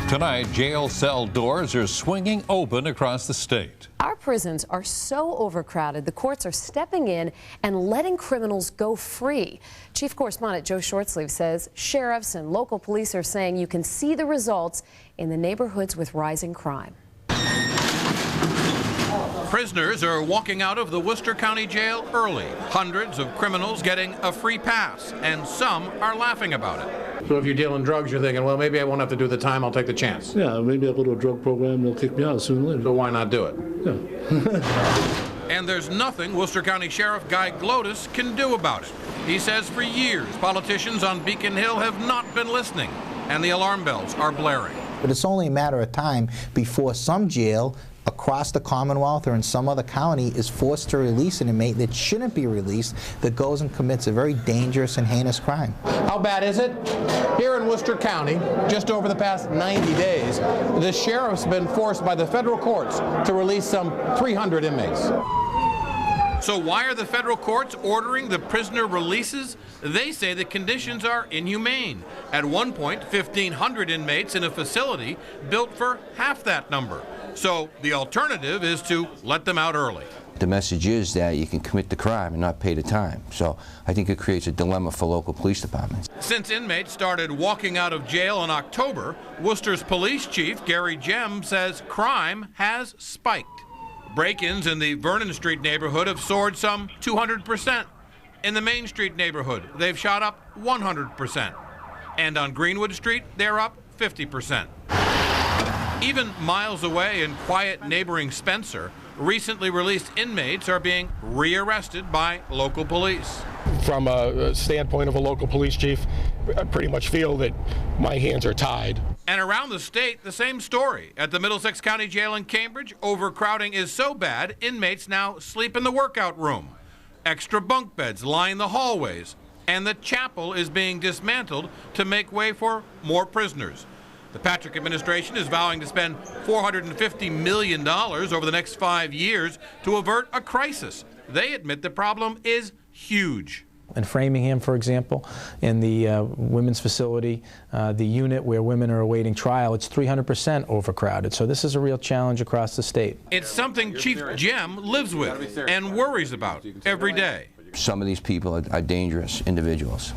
Tonight, jail cell doors are swinging open across the state. Our prisons are so overcrowded, the courts are stepping in and letting criminals go free. Chief Correspondent Joe Shortsleeve says sheriffs and local police are saying you can see the results in the neighborhoods with rising crime. Prisoners are walking out of the Worcester County Jail early. Hundreds of criminals getting a free pass, and some are laughing about it. So if you're dealing drugs, you're thinking, well, maybe I won't have to do the time, I'll take the chance. Yeah, maybe I'll go to a drug program, they'll kick me out sooner or later. So why not do it? Yeah. And there's nothing Worcester County Sheriff Guy Glotis can do about it. He says for years, politicians on Beacon Hill have not been listening, and the alarm bells are blaring. But it's only a matter of time before some jail across the Commonwealth or in some other county is forced to release an inmate that shouldn't be released, that goes and commits a very dangerous and heinous crime. How bad is it? Here in Worcester County, just over the past 90 days, the sheriff's been forced by the federal courts to release some 300 inmates. So why are the federal courts ordering the prisoner releases? They say the conditions are inhumane. At one point, 1,500 inmates in a facility built for half that number. So the alternative is to let them out early. The message is that you can commit the crime and not pay the time. So I think it creates a dilemma for local police departments. Since inmates started walking out of jail in October, Worcester's police chief, Gary Gem, says crime has spiked. Break-ins in the Vernon Street neighborhood have soared some 200%. In the Main Street neighborhood, they've shot up 100%. And on Greenwood Street, they're up 50%. Even miles away in quiet neighboring Spencer, recently released inmates are being rearrested by local police. From a standpoint of a local police chief, I pretty much feel that my hands are tied. And around the state, the same story. At the Middlesex County Jail in Cambridge, overcrowding is so bad, inmates now sleep in the workout room. Extra bunk beds line the hallways, and the chapel is being dismantled to make way for more prisoners. The Patrick administration is vowing to spend $450 million over the next 5 years to avert a crisis. They admit the problem is huge. In Framingham, for example, in the women's facility, the unit where women are awaiting trial, it's 300% overcrowded. So this is a real challenge across the state. It's something Chief Gem lives with and worries about every day. Some of these people are dangerous individuals.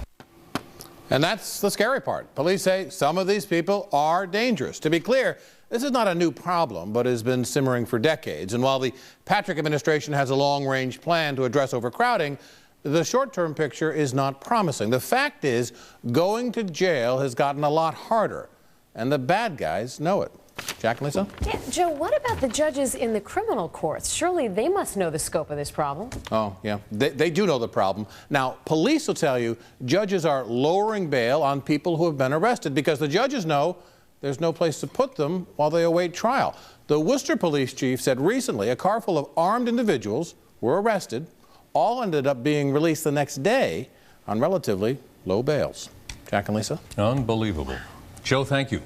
And that's the scary part. Police say some of these people are dangerous. To be clear, this is not a new problem, but has been simmering for decades. And while the Patrick administration has a long-range plan to address overcrowding, the short-term picture is not promising. The fact is, going to jail has gotten a lot harder, and the bad guys know it. Jack and Lisa? Yeah, Joe, what about the judges in the criminal courts? Surely they must know the scope of this problem. Oh, yeah. They do know the problem. Now, police will tell you judges are lowering bail on people who have been arrested because the judges know there's no place to put them while they await trial. The Worcester police chief said recently a car full of armed individuals were arrested. All ended up being released the next day on relatively low bails. Jack and Lisa? Unbelievable. Joe, thank you.